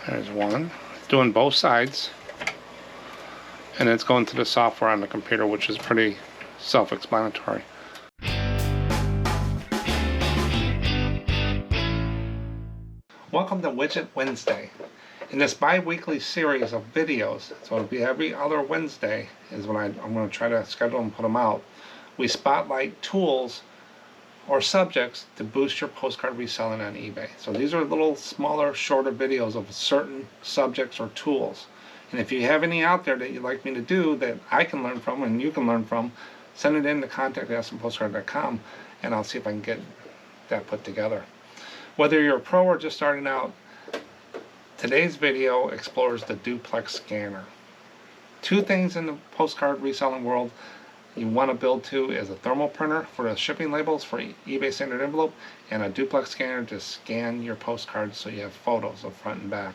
There's one. Doing both sides. And it's going to the software on the computer, which is pretty self-explanatory. Welcome to Widget Wednesday. In this bi-weekly series of videos, so it'll be every other Wednesday is when I'm going to try to schedule and put them out, we spotlight tools or subjects to boost your postcard reselling on eBay. So these are little smaller, shorter videos of certain subjects or tools. And if you have any out there that you'd like me to do that I can learn from and you can learn from, send it in to contact@SMPostcard.com and I'll see if I can get that put together. Whether you're a pro or just starting out, today's video explores the Duplex Scanner. Two things in the postcard reselling world you want to build to is a thermal printer for the shipping labels for eBay standard envelope and a duplex scanner to scan your postcards so you have photos of front and back.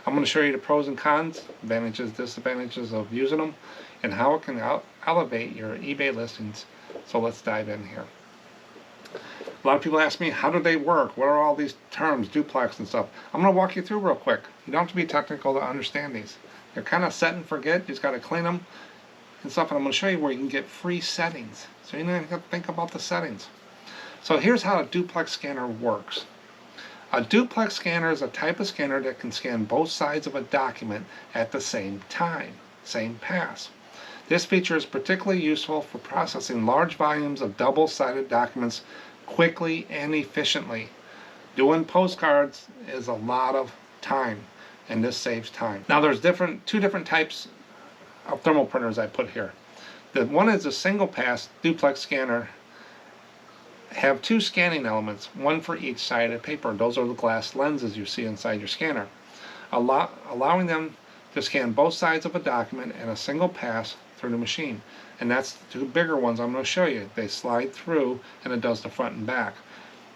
I'm going to show you the pros and cons, advantages, disadvantages of using them, and how it can elevate your eBay listings. So let's dive in here. A lot of people ask me, how do they work? What are all these terms, duplex and stuff? I'm going to walk you through real quick. You don't have to be technical to understand these. They're kind of set and forget. You just got to clean them and stuff. And I'm going to show you where you can get free settings. So you don't even have to think about the settings. So here's how a duplex scanner works. A duplex scanner is a type of scanner that can scan both sides of a document at the same time, same pass. This feature is particularly useful for processing large volumes of double-sided documents quickly and efficiently. Doing postcards is a lot of time, and this saves time. Now there's two different types of thermal printers I put here. The one is a single pass duplex scanner. Have two scanning elements, one for each side of paper. Those are the glass lenses you see inside your scanner, allowing them to scan both sides of a document in a single pass through the machine. And that's the two bigger ones I'm going to show you. They slide through and it does the front and back.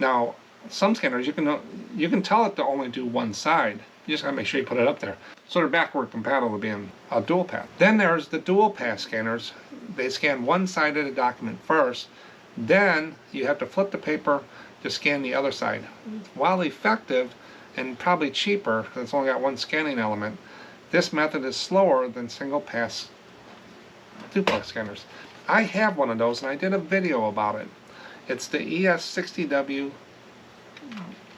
Now some scanners you can tell it to only do one side. You just got to make sure you put it up there. So they're backward compatible to being a dual pass. Then there's the dual pass scanners. They scan one side of the document first. Then you have to flip the paper to scan the other side. While effective and probably cheaper because it's only got one scanning element, this method is slower than single pass duplex scanners. I have one of those and I did a video about it. It's the ES60W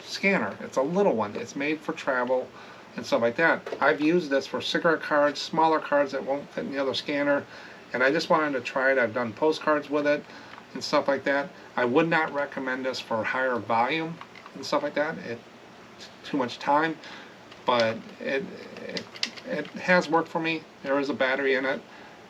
scanner. It's a little one. It's made for travel and stuff like that. I've used this for cigarette cards, smaller cards that won't fit in the other scanner, and I just wanted to try it. I've done postcards with it and stuff like that. I would not recommend this for higher volume and stuff like that. It's too much time, but it has worked for me. There is a battery in it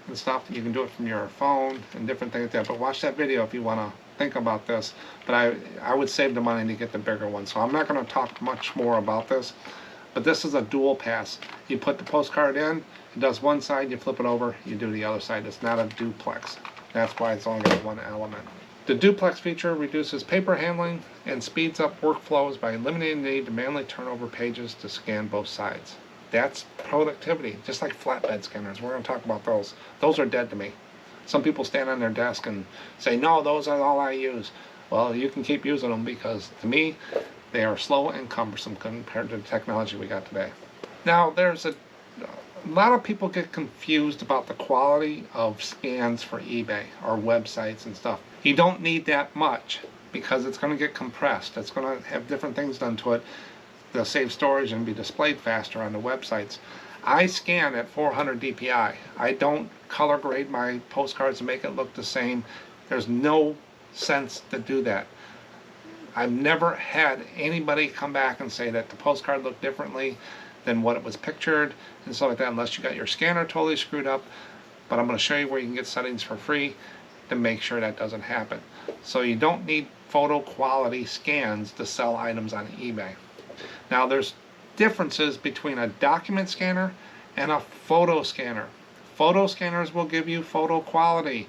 and stuff. You can do it from your phone and different things like that. But watch that video if you want to think about this. But I would save the money to get the bigger one. So I'm not going to talk much more about this. But this is a dual pass. You put the postcard in, it does one side, you flip it over, you do the other side. It's not a duplex. That's why it's only got one element. The duplex feature reduces paper handling and speeds up workflows by eliminating the need to manually turn over pages to scan both sides. That's productivity, just like flatbed scanners. We're going to talk about those. Those are dead to me. Some people stand on their desk and say, no, those are all I use. Well, you can keep using them because, to me, they are slow and cumbersome compared to the technology we got today. Now, there's a lot of people get confused about the quality of scans for eBay or websites and stuff. You don't need that much because it's going to get compressed. It's going to have different things done to it. They'll save storage and be displayed faster on the websites. I scan at 400 dpi. I don't color grade my postcards to make it look the same. There's no sense to do that. I've never had anybody come back and say that the postcard looked differently than what it was pictured and stuff like that, unless you got your scanner totally screwed up. But I'm going to show you where you can get settings for free to make sure that doesn't happen. So you don't need photo quality scans to sell items on eBay. Now there's differences between a document scanner and a photo scanner. Photo scanners will give you photo quality.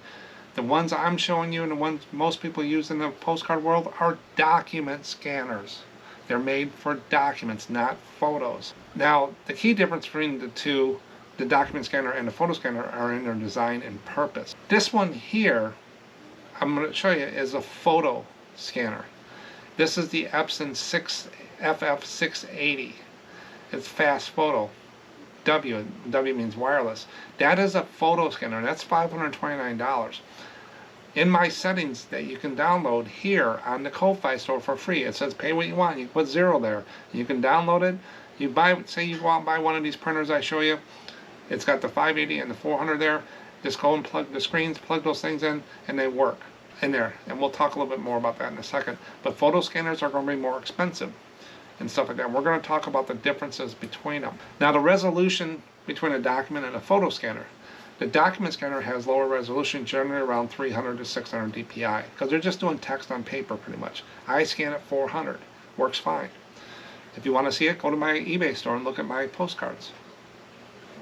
The ones I'm showing you and the ones most people use in the postcard world are document scanners. They're made for documents, not photos. Now, the key difference between the two, the document scanner and the photo scanner, are in their design and purpose. This one here, I'm going to show you, is a photo scanner. This is the Epson FF680. It's fast photo. W means wireless. That is a photo scanner, and that's $529. In my settings that you can download here on the Ko-Fi store for free, it says pay what you want. You can put 0 there. You can download it. You buy, say you go out and buy one of these printers I show you. It's got the 580 and the 400 there. Just go and plug the screens, plug those things in, and they work in there. And we'll talk a little bit more about that in a second. But photo scanners are going to be more expensive and stuff like that. We're going to talk about the differences between them. Now, the resolution between a document and a photo scanner. The document scanner has lower resolution, generally around 300 to 600 dpi, because they're just doing text on paper pretty much. I scan at 400, works fine. If you want to see it, go to my eBay store and look at my postcards.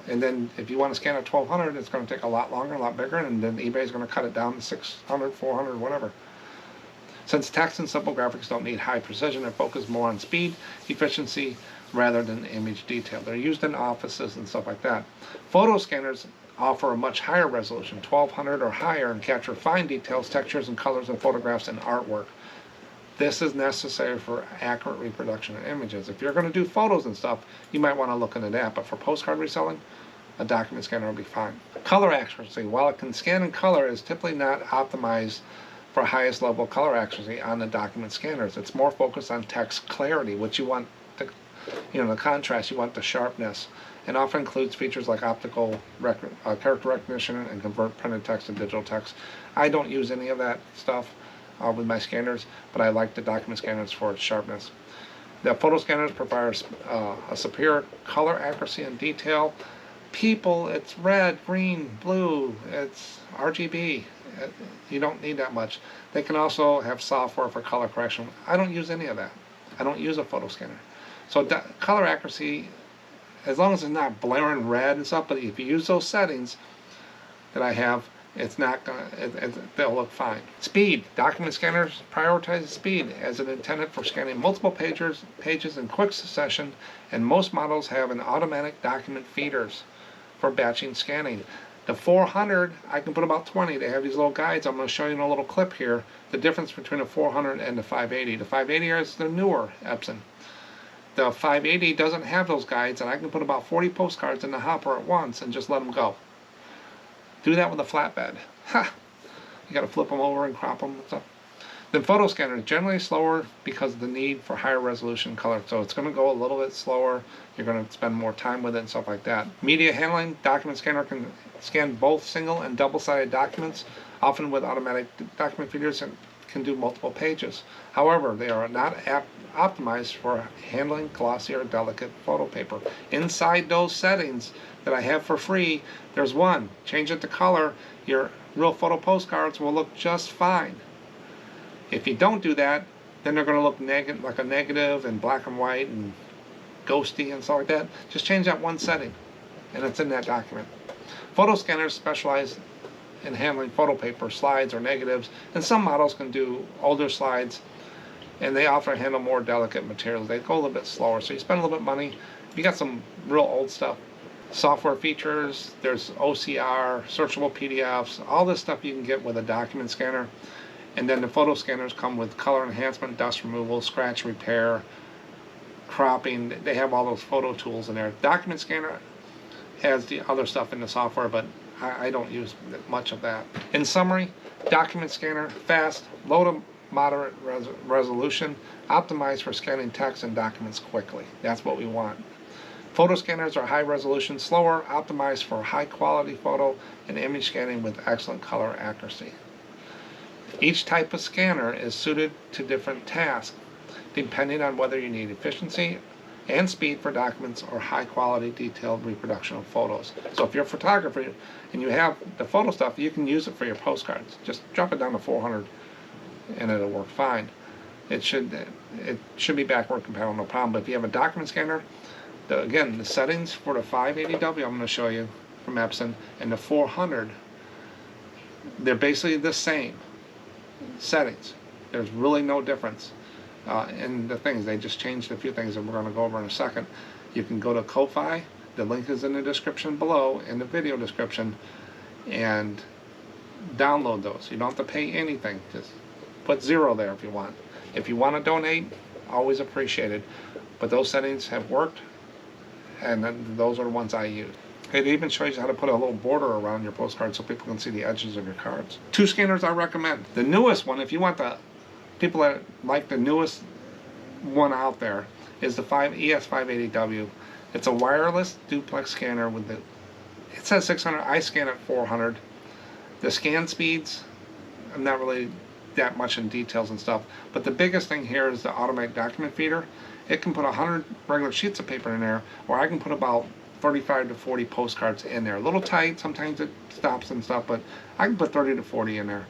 And then if you want to scan at 1200, it's going to take a lot longer, a lot bigger, and then eBay is going to cut it down to 600, 400, whatever. Since text and simple graphics don't need high precision, they focus more on speed, efficiency, rather than image detail. They're used in offices and stuff like that. Photo scanners offer a much higher resolution, 1200 or higher, and capture fine details, textures, and colors in photographs and artwork. This is necessary for accurate reproduction of images. If you're going to do photos and stuff, you might want to look into that, but for postcard reselling, a document scanner will be fine. Color accuracy. While it can scan in color, it is typically not optimized for highest level color accuracy on the document scanners. It's more focused on text clarity, which you want the contrast, you want the sharpness, and often includes features like optical character recognition and convert printed text to digital text. I don't use any of that stuff with my scanners, but I like the document scanners for its sharpness. The photo scanners provide a superior color accuracy and detail. It's red, green, blue, it's RGB. You don't need that much. They can also have software for color correction. I don't use any of that. I don't use a photo scanner. So color accuracy, as long as it's not blaring red and stuff, but if you use those settings that I have, it's not gonna, they'll look fine. Speed. Document scanners prioritize speed as it intended for scanning multiple pages in quick succession, and most models have an automatic document feeders for batching scanning. The 400, I can put about 20. They have these little guides. I'm going to show you in a little clip here the difference between the 400 and the 580. The 580 is the newer Epson. The 580 doesn't have those guides, and I can put about 40 postcards in the hopper at once and just let them go. Do that with a flatbed. Ha! You got to flip them over and crop them and stuff. The photo scanner is generally slower because of the need for higher resolution color. So it's going to go a little bit slower. You're going to spend more time with it and stuff like that. Media handling. Document scanner can scan both single and double-sided documents, often with automatic document feeders, and can do multiple pages. However, they are not optimized for handling glossy or delicate photo paper. Inside those settings that I have for free, there's one. Change it to color. Your real photo postcards will look just fine. If you don't do that, then they're going to look like a negative and black and white and ghosty and stuff like that. Just change that one setting, and it's in that document. Photo scanners specialize in handling photo paper, slides, or negatives, and some models can do older slides, and they often handle more delicate materials. They go a little bit slower, so you spend a little bit of money. If you got some real old stuff, software features, there's OCR, searchable PDFs, all this stuff you can get with a document scanner. And then the photo scanners come with color enhancement, dust removal, scratch repair, cropping. They have all those photo tools in there. Document scanner has the other stuff in the software, but I don't use much of that. In summary, document scanner, fast, low to moderate resolution, optimized for scanning text and documents quickly. That's what we want. Photo scanners are high resolution, slower, optimized for high quality photo and image scanning with excellent color accuracy. Each type of scanner is suited to different tasks, depending on whether you need efficiency and speed for documents or high quality detailed reproduction of photos. So if you're a photographer and you have the photo stuff, you can use it for your postcards. Just drop it down to 400 and it'll work fine. It should be backward compatible, no problem. But if you have a document scanner, again, the settings for the 580W I'm going to show you from Epson and the 400, they're basically the same settings. There's really no difference in the things. They just changed a few things that we're going to go over in a second. You can go to Ko-Fi. The link is in the description below, in the video description, and download those. You don't have to pay anything. Just put 0 there if you want. If you want to donate, always appreciated. But those settings have worked and then those are the ones I use. It even shows you how to put a little border around your postcard so people can see the edges of your cards. 2 scanners I recommend. The newest one, if you want the people that like the newest one out there, is the ES580W. It's a wireless duplex scanner with the, it says 600, I scan at 400. The scan speeds, I'm not really that much in details and stuff, but the biggest thing here is the automatic document feeder. It can put 100 regular sheets of paper in there, or I can put about 35 to 40 postcards in there. A little tight, sometimes it stops and stuff, but I can put 30 to 40 in there.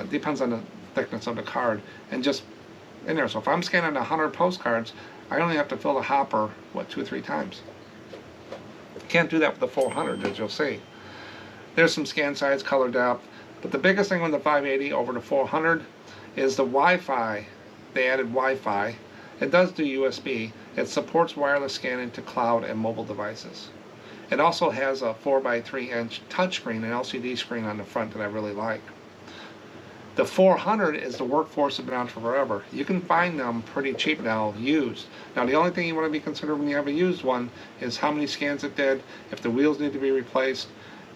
Depends on the thickness of the card, and just in there. So if I'm scanning 100 postcards, I only have to fill the hopper, what, 2 or 3 times. You can't do that with the 400, as you'll see. There's some scan size, color depth, but the biggest thing with the 580 over the 400 is the Wi-Fi. They added Wi-Fi. It does do USB. It supports wireless scanning to cloud and mobile devices. It also has a 4x3-inch touchscreen, an LCD screen on the front that I really like. The 400 is the workhorse that's been on for forever. You can find them pretty cheap now, used. Now the only thing you want to be considered when you have a used one is how many scans it did, if the wheels need to be replaced,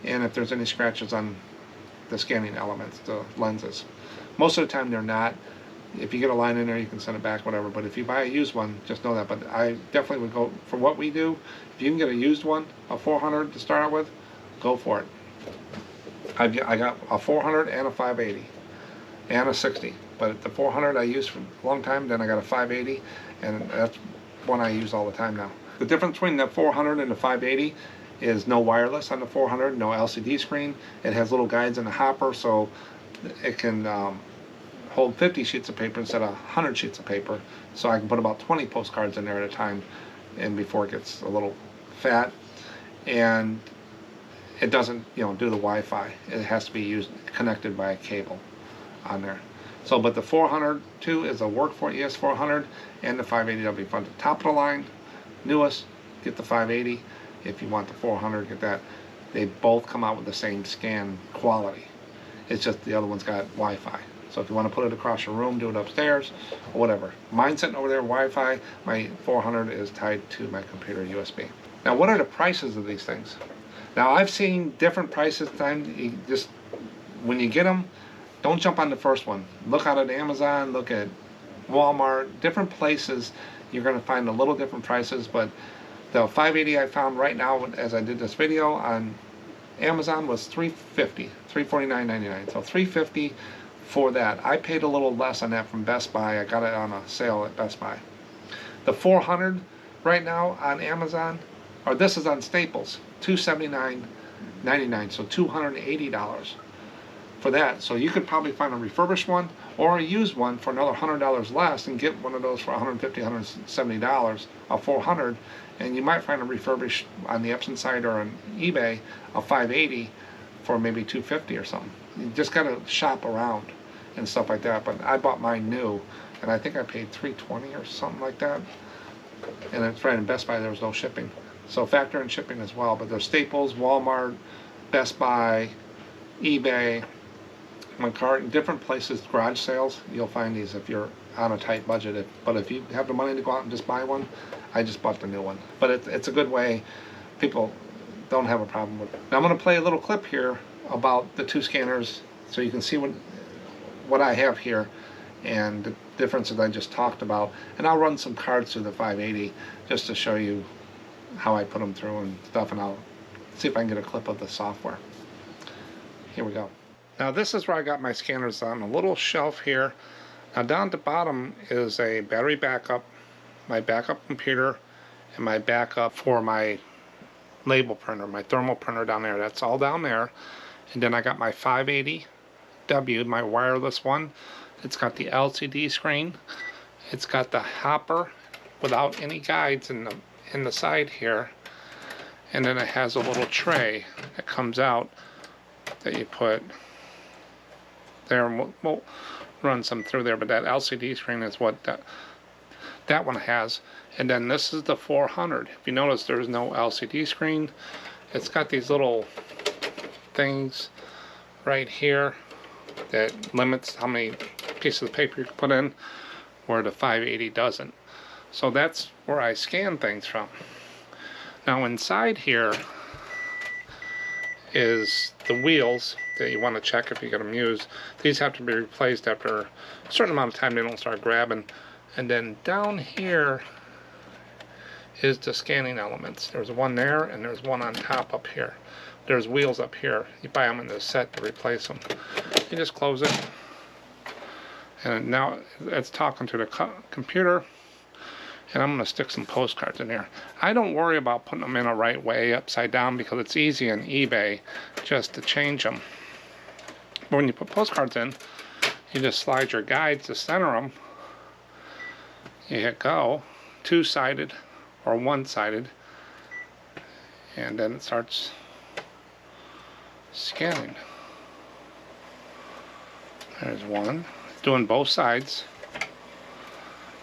and if there's any scratches on the scanning elements, the lenses. Most of the time they're not. If you get a line in there, you can send it back, whatever. But if you buy a used one, just know that. But I definitely would go, for what we do, if you can get a used one, a 400 to start out with, go for it. I got a 400 and a 580 and a 60. But the 400 I used for a long time, then I got a 580, and that's one I use all the time now. The difference between the 400 and the 580 is no wireless on the 400, no LCD screen. It has little guides in the hopper, so it can hold 50 sheets of paper instead of 100 sheets of paper. So I can put about 20 postcards in there at a time, and before it gets a little fat. And it doesn't, do the Wi-Fi. It has to be connected by a cable on there. So, but the 400 too is a workhorse ES400, and the 580W front. The top of the line, newest, get the 580. If you want the 400, get that. They both come out with the same scan quality. It's just the other one's got Wi-Fi. So if you want to put it across your room, do it upstairs, or whatever. Mine's sitting over there, Wi-Fi. My 400 is tied to my computer USB. Now, what are the prices of these things? Now, I've seen different prices. When you get them, don't jump on the first one. Look out at Amazon, look at Walmart, different places. You're going to find a little different prices, but the 580 I found right now, as I did this video on Amazon, was $350, $349.99. So $350 for that. I paid a little less on that from Best Buy. I got it on a sale at Best Buy. The 400 right now on Amazon, or this is on Staples, $279.99, so $280 for that. So you could probably find a refurbished one or a used one for another $100 less and get one of those for $150, $170, a 400, and you might find a refurbished on the Epson site or on eBay, a 580 for maybe $250 or something. You just gotta shop around and stuff like that. But I bought mine new, and I think I paid $320 or something like that. And it's right in Best Buy. There was no shipping, so factor in shipping as well. But there's Staples, Walmart, Best Buy, eBay, McCartan, different places, garage sales. You'll find these if you're on a tight budget. But if you have the money to go out and just buy one, I just bought the new one. But it's a good way. People don't have a problem with it. Now I'm going to play a little clip here about the 2 scanners so you can see what I have here and the differences I just talked about. And I'll run some cards through the 580 just to show you how I put them through and stuff, and I'll see if I can get a clip of the software. Here we go. Now this is where I got my scanners on a little shelf here. Now down at the bottom is a battery backup, my backup computer, and my backup for my label printer, my thermal printer down there. That's all down there. And then I got my 580W, my wireless one. It's got the LCD screen. It's got the hopper without any guides in the side here. And then it has a little tray that comes out that you put there, and we'll run some through there, but that LCD screen is what that one has. And then this is the 400. If you notice, there's no LCD screen. It's got these little things right here that limits how many pieces of paper you can put in, where the 580 doesn't. So that's where I scan things from. Now inside here is the wheels that you want to check if you get them used. These have to be replaced after a certain amount of time. They don't start grabbing. And then down here is the scanning elements. There's one there and there's one on top up here. There's wheels up here. You buy them in the set to replace them. You just close it, and now it's talking to the computer, and I'm going to stick some postcards in here. I don't worry about putting them in a right way upside down because it's easy on eBay just to change them. But when you put postcards in, you just slide your guides to center them. You hit go, two-sided or one-sided, and then it starts scanning. There's one. It's doing both sides.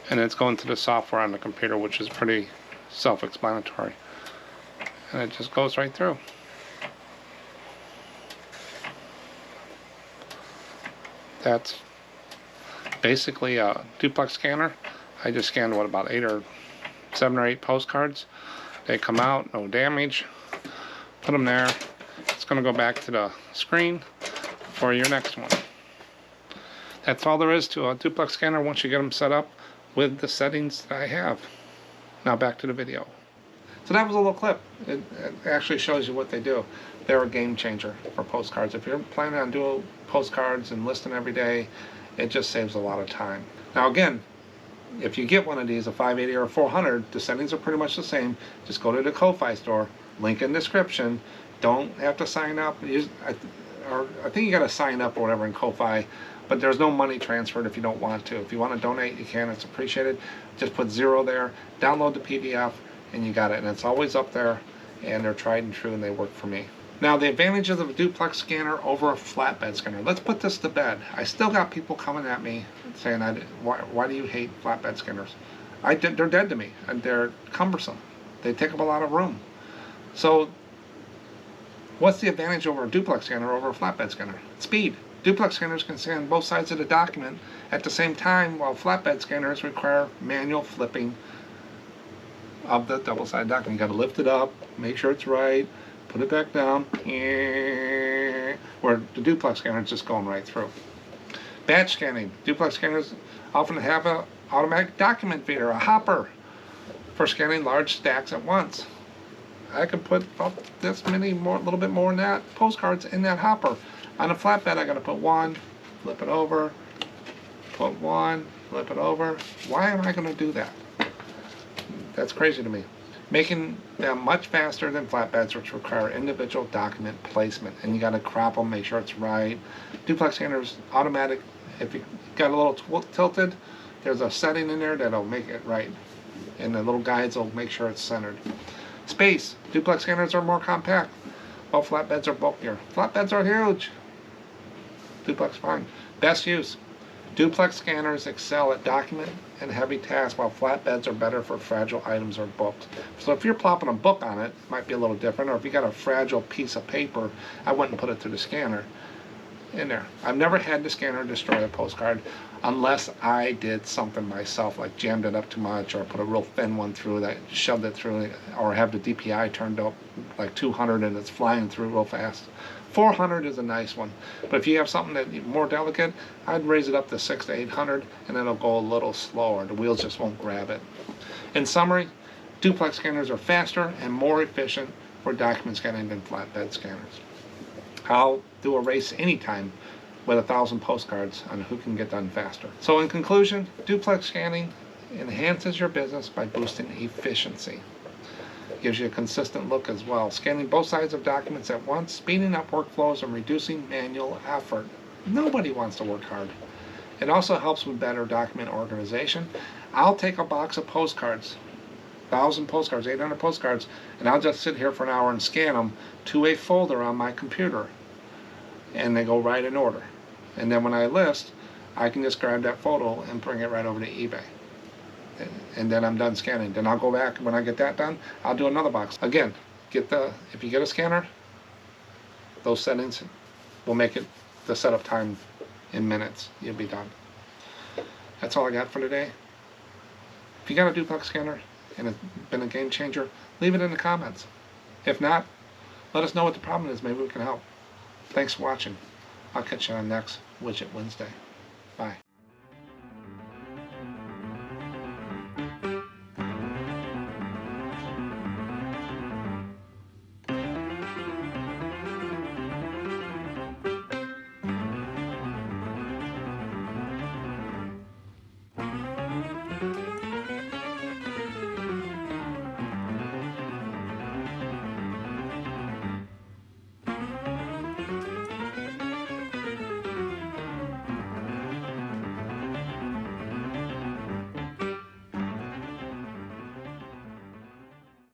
And it's going to the software on the computer, which is pretty self-explanatory. And it just goes right through. That's basically a duplex scanner. I just scanned, what, about 7 or 8 postcards. They come out, no damage. Put them there. It's going to go back to the screen for your next one. That's all there is to a duplex scanner once you get them set up with the settings that I have. Now back to the video. So that was a little clip. It actually shows you what they do. They're a game changer for postcards. If you're planning on doing postcards and listing every day, it just saves a lot of time. Now again, if you get one of these, a 580 or a 400, the settings are pretty much the same. Just go to the Ko-Fi store, link in description. Don't have to sign up. I think you got to sign up or whatever in Ko-Fi, but there's no money transferred if you don't want to. If you want to donate, you can. It's appreciated. Just put 0 there, download the PDF, and you got it. And it's always up there, and they're tried and true, and they work for me. Now, the advantages of a duplex scanner over a flatbed scanner. Let's put this to bed. I still got people coming at me saying, why do you hate flatbed scanners? They're dead to me, and they're cumbersome. They take up a lot of room. So what's the advantage over a duplex scanner over a flatbed scanner? Speed. Duplex scanners can scan both sides of the document at the same time, while flatbed scanners require manual flipping of the double-sided document. You got to lift it up, make sure it's right, put it back down, where the duplex scanner is just going right through. Batch scanning. Duplex scanners often have an automatic document feeder, a hopper, for scanning large stacks at once. I can put about this many more, a little bit more than that, postcards in that hopper. On a flatbed, I got to put one, flip it over, put one, flip it over. Why am I going to do that? That's crazy to me. Making them much faster than flatbeds, which require individual document placement. And you got to crop them, make sure it's right. Duplex scanners, automatic. If you got a little tilted, there's a setting in there that'll make it right. And the little guides will make sure it's centered. Space. Duplex scanners are more compact, while flatbeds are bulkier. Flatbeds are huge. Duplex fine. Best use. Duplex scanners excel at document and heavy tasks, while flatbeds are better for fragile items or books. So if you're plopping a book on it, it might be a little different, or if you got a fragile piece of paper, I wouldn't put it through the scanner in there. I've never had the scanner destroy a postcard unless I did something myself, like jammed it up too much, or put a real thin one through that, shoved it through, or have the DPI turned up like 200 and it's flying through real fast. 400 is a nice one, but if you have something that's more delicate, I'd raise it up to 600 to 800, and then it'll go a little slower. The wheels just won't grab it. In summary, duplex scanners are faster and more efficient for document scanning than flatbed scanners. I'll do a race anytime with 1,000 postcards on who can get done faster. So in conclusion, duplex scanning enhances your business by boosting efficiency. Gives you a consistent look as well. Scanning both sides of documents at once, speeding up workflows and reducing manual effort. Nobody wants to work hard. It also helps with better document organization. I'll take a box of postcards, 1,000 postcards, 800 postcards, and I'll just sit here for an hour and scan them to a folder on my computer. And they go right in order. And then when I list, I can just grab that photo and bring it right over to eBay. And then I'm done scanning. Then I'll go back, when I get that done, I'll do another box. Again, if you get a scanner, those settings will make it the setup time in minutes. You'll be done. That's all I got for today. If you got a duplex scanner and it's been a game changer, leave it in the comments. If not, let us know what the problem is. Maybe we can help. Thanks for watching. I'll catch you on next Widget Wednesday.